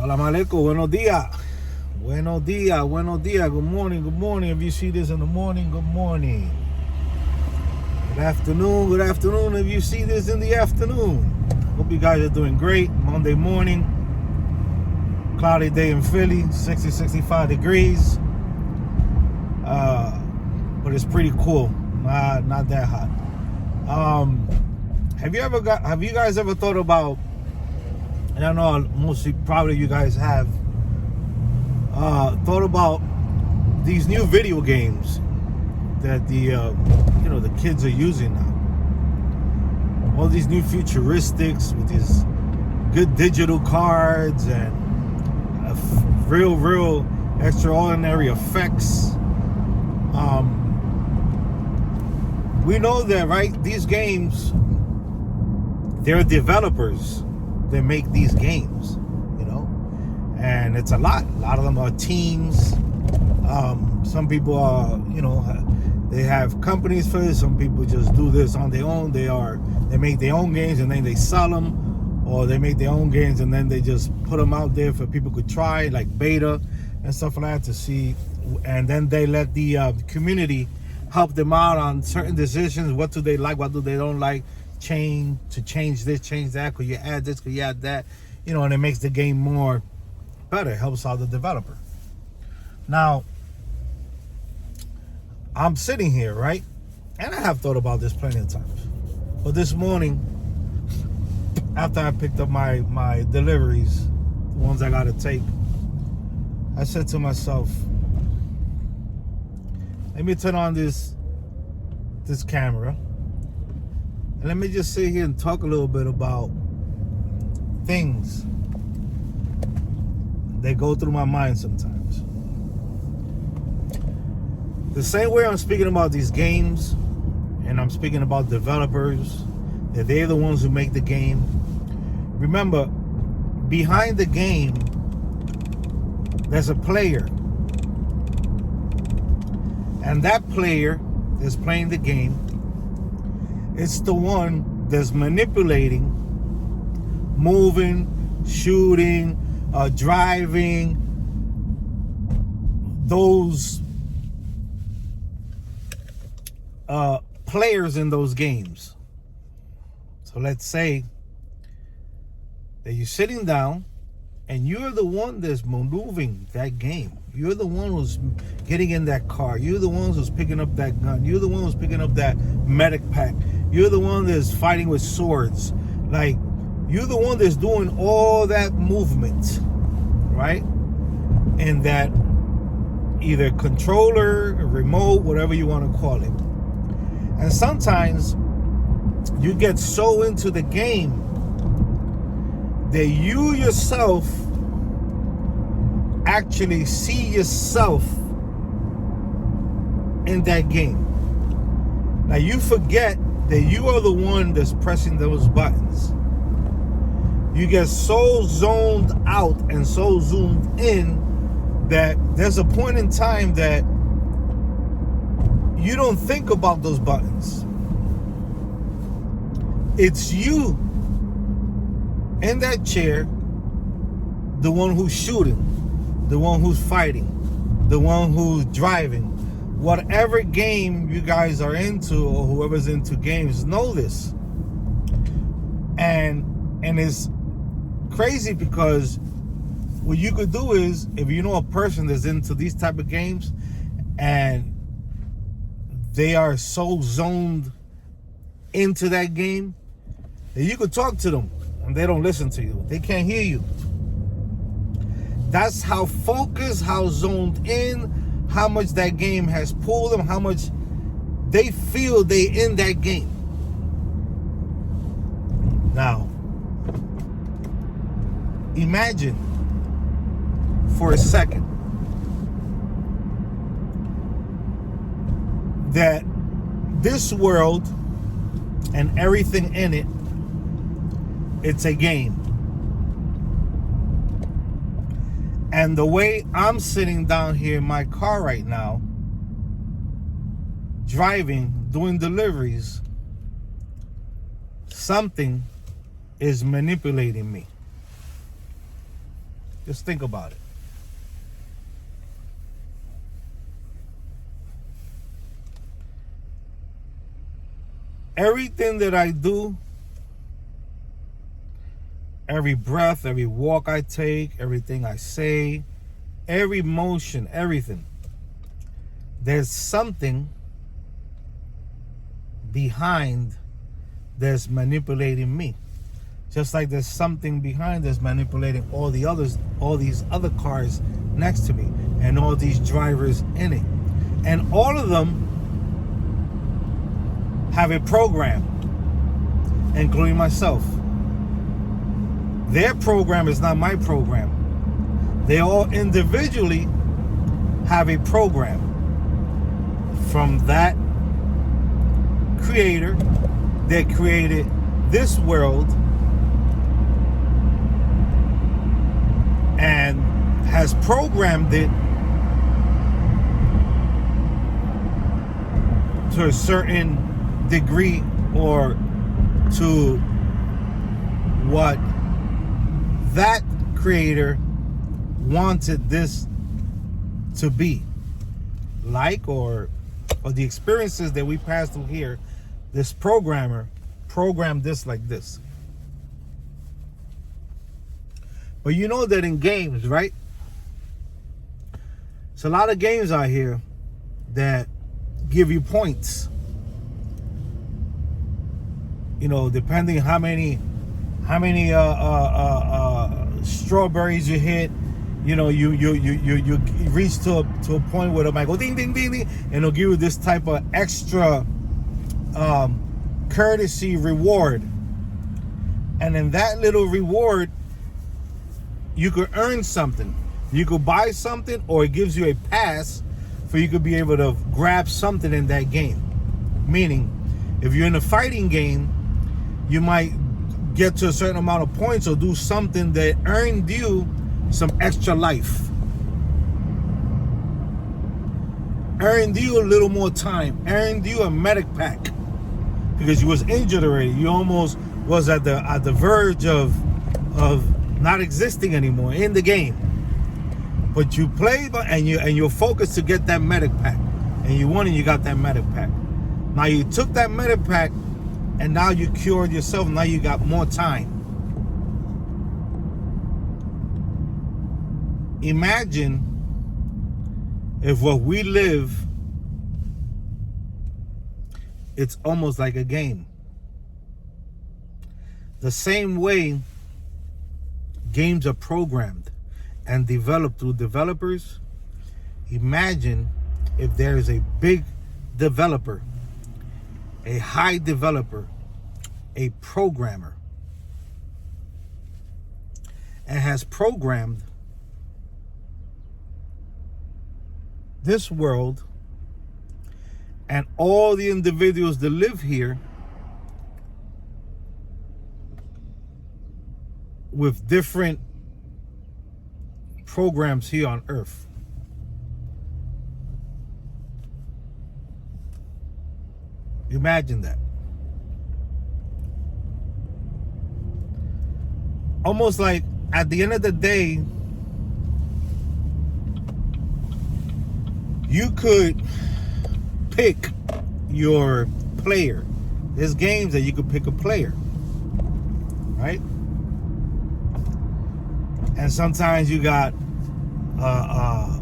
Salam alaikum, buenos dias. Buenos dias, buenos dias. Good morning, good morning. If you see this in the morning, good morning. Good afternoon if you see this in the afternoon. Hope you guys are doing great. Monday morning, cloudy day in Philly, 60, 65 degrees. But it's pretty cool, not that hot. Have you guys ever thought about, and I know mostly probably you guys have, thought about these new video games that the kids are using now. All these new futuristics with these good digital cards and real extraordinary effects. We know that, right? These games, they're developers that make these games, and it's a lot of them are teams. Some people are, they have companies for this. Some people just do this on their own. They make their own games and then they sell them, or they make their own games and then they just put them out there for people to try, like beta and stuff like that, to see, and then they let the community help them out on certain decisions. What do they like? What do they don't like? Change this, change that. Could you add this? Could you add that? And it makes the game more better. It helps out the developer. Now, I'm sitting here, right? And I have thought about this plenty of times. But this morning, after I picked up my deliveries, the ones I gotta take, I said to myself, let me turn on this camera and let me just sit here and talk a little bit about things that go through my mind sometimes. The same way I'm speaking about these games, and I'm speaking about developers, that they're the ones who make the game. Remember, behind the game, there's a player. And that player that's playing the game, it's the one that's manipulating, moving, shooting, driving, those players in those games. So let's say that you're sitting down and you're the one that's maneuvering that game. You're the one who's getting in that car. You're the one who's picking up that gun. You're the one who's picking up that medic pack. You're the one that's fighting with swords. Like, you're the one that's doing all that movement, right? And that either controller, remote, whatever you want to call it. And sometimes you get so into the game that you yourself actually see yourself in that game. Now you forget that you are the one that's pressing those buttons. You get so zoned out and so zoomed in that there's a point in time that you don't think about those buttons. It's you in that chair, the one who's shooting, the one who's fighting, the one who's driving. Whatever game you guys are into, or whoever's into games, know this. And it's crazy, because what you could do is, if you know a person that's into these type of games and they are so zoned into that game, that you could talk to them and they don't listen to you. They can't hear you. That's how focused, how zoned in, how much that game has pulled them, how much they feel they in that game. Now, imagine for a second that this world and everything in it, it's a game. And the way I'm sitting down here in my car right now, driving, doing deliveries, something is manipulating me. Just think about it. Everything that I do, every breath, every walk I take, everything I say, every motion, everything, there's something behind that's manipulating me. Just like there's something behind that's manipulating all these other cars next to me, and all these drivers in it. And all of them have a program, including myself. Their program is not my program. They all individually have a program from that creator that created this world and has programmed it to a certain degree, or to what that creator wanted this to be like, or the experiences that we pass through here. This programmer programmed this like this. But you know that in games, right? There's a lot of games out here that give you points. You know, depending how many strawberries you hit, you know, you reach to a point where it might go ding ding ding ding, and it'll give you this type of extra courtesy reward. And in that little reward, you could earn something. You could buy something, or it gives you a pass for you could be able to grab something in that game. Meaning, if you're in a fighting game, you might get to a certain amount of points or do something that earned you some extra life. Earned you a little more time. Earned you a medic pack. Because you was injured already. You almost was at the verge of not existing anymore in the game. But you played and you're focused to get that medic pack. And you won and you got that medic pack. Now you took that medic pack and now you cured yourself. Now you got more time. Imagine if what we live, it's almost like a game. The same way games are programmed and developed through developers. Imagine if there is a big developer, a high developer, a programmer, and has programmed this world and all the individuals that live here with different programs here on Earth. Imagine that. Almost like at the end of the day, you could pick your player. There's games that you could pick a player, right? And sometimes you got a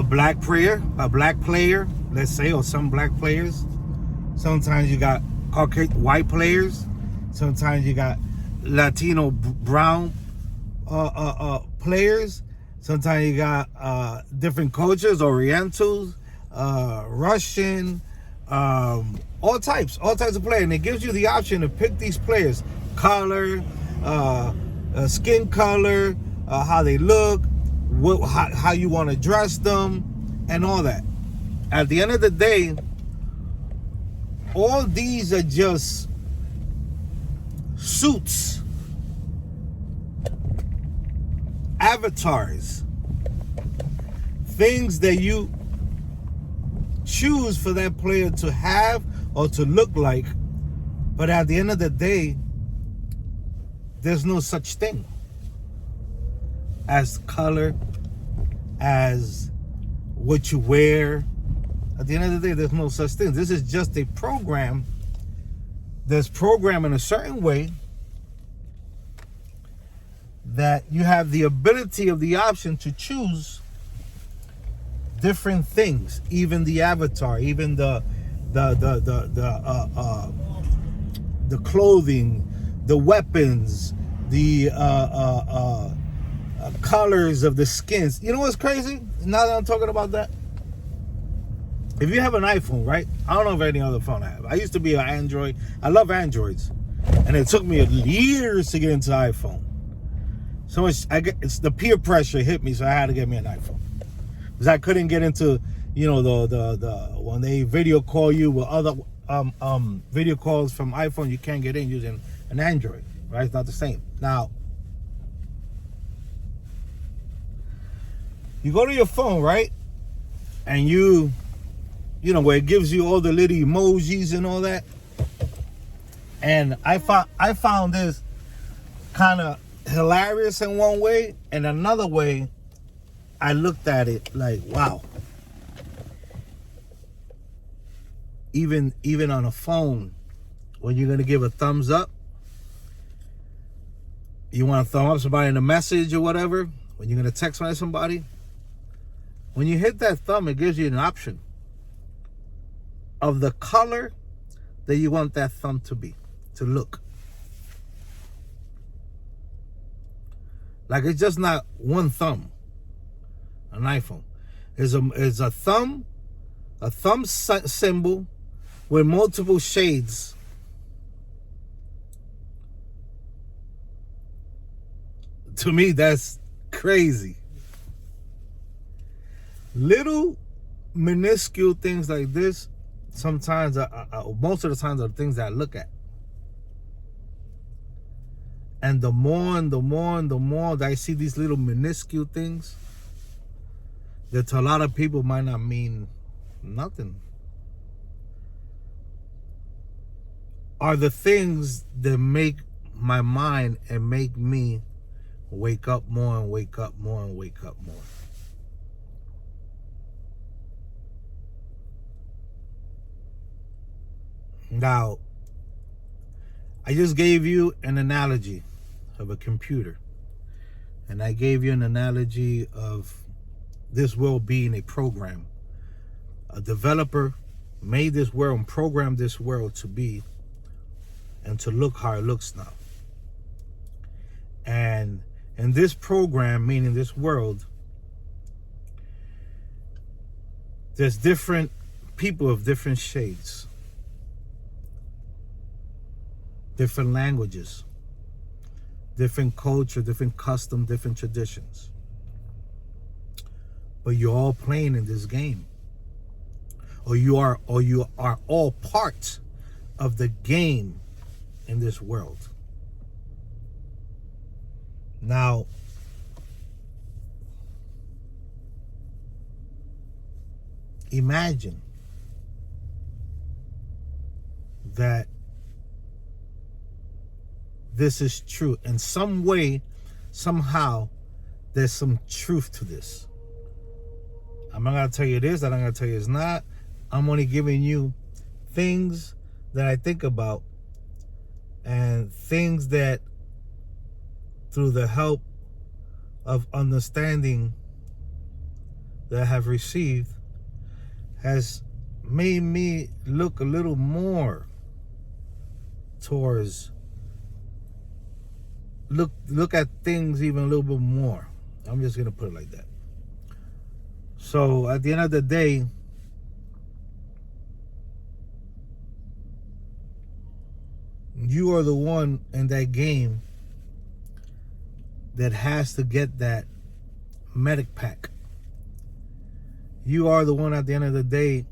black player, let's say, or some black players. Sometimes you got white players. Sometimes you got Latino brown players. Sometimes you got different cultures, Orientals, Russian, all types of players. And it gives you the option to pick these players, color, skin color, how they look, how you want to dress them, and all that. At the end of the day, all these are just suits, avatars, things that you choose for that player to have or to look like. But at the end of the day, there's no such thing. as color, as what you wear. At the end of the day, there's no such thing. This is just a program that's programmed in a certain way that you have the ability of the option to choose different things, even the avatar, even the clothing, the weapons, the colors of the skins. You know what's crazy? Now that I'm talking about that, if you have an iPhone, right? I don't know if any other phone I have. I used to be an Android. I love Androids, and it took me years to get into iPhone. So much it's the peer pressure hit me, so I had to get me an iPhone because I couldn't get into, you know, the when they video call you with other video calls from iPhone, you can't get in using an Android, right? It's not the same. Now, you go to your phone, right? And you know, where it gives you all the little emojis and all that. And I found this kind of hilarious in one way, and another way, I looked at it like, wow. Even on a phone, when you're gonna give a thumbs up, you want to thumb up somebody in a message or whatever, when you're gonna text somebody, when you hit that thumb, it gives you an option of the color that you want that thumb to look. Like, it's just not one thumb. An iPhone is a thumb symbol with multiple shades. To me, that's crazy. Little minuscule things like this, sometimes, most of the times, are the things that I look at. And the more that I see these little minuscule things, that to a lot of people might not mean nothing, are the things that make my mind and make me wake up more and wake up more and wake up more. Now, I just gave you an analogy of a computer. And I gave you an analogy of this world being a program. A developer made this world and programmed this world to be and to look how it looks now. And in this program, meaning this world, there's different people of different shades, different languages, different culture, different custom, different traditions. But you're all playing in this game. Or you are all part of the game in this world. Now, imagine that this is true. In some way, somehow, there's some truth to this. I'm not going to tell you this, I'm not going to tell you it's not. I'm only giving you things that I think about and things that, through the help of understanding that I have received, has made me look a little more towards, look at things even a little bit more. I'm just going to put it like that. So at the end of the day, you are the one in that game that has to get that medic pack. You are the one at the end of the day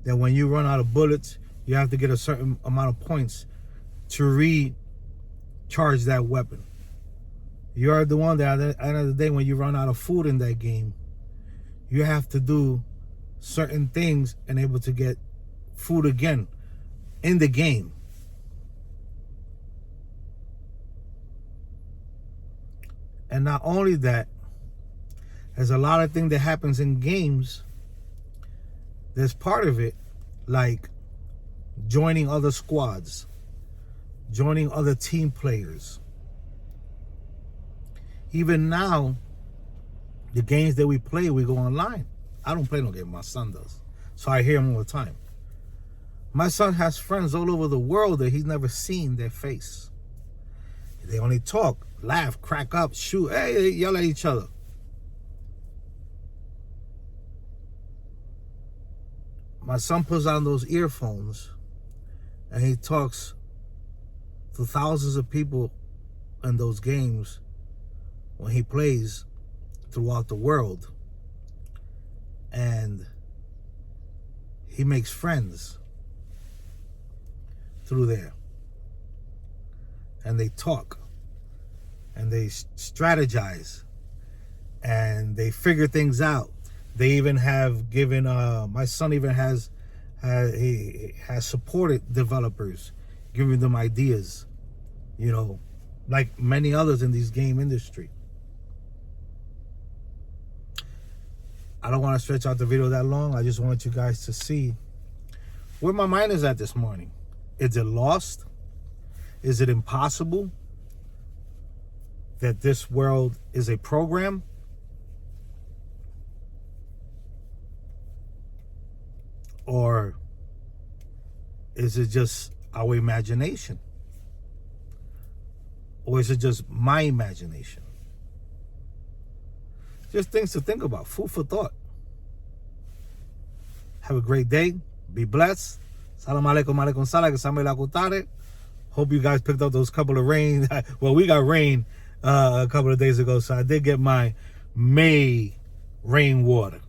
that when you run out of bullets, you have to get a certain amount of points to recharge that weapon. You are the one that at the end of the day, when you run out of food in that game, you have to do certain things and able to get food again in the game. And not only that, There's a lot of things that happens in games. There's part of it, like joining other squads, joining other team players. Even now, the games that we play, we go online. I don't play no game, my son does. So I hear him all the time. My son has friends all over the world that he's never seen their face. They only talk, laugh, crack up, shoot, hey, yell at each other. My son puts on those earphones and he talks to thousands of people in those games when he plays throughout the world. And he makes friends through there. And they talk and they strategize and they figure things out. They even have given, my son even has supported developers, giving them ideas, you know, like many others in this game industry. I don't want to stretch out the video that long. I just want you guys to see where my mind is at this morning. Is it lost? Is it impossible that this world is a program? Or is it just our imagination? Or is it just my imagination? Just things to think about. Food for thought. Have a great day. Be blessed. Salam alaikum alaikum salam. Hope you guys picked up those couple of rain. Well, we got rain a couple of days ago, so I did get my May rainwater.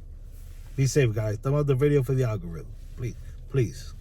Be safe, guys. Thumb up the video for the algorithm. Please.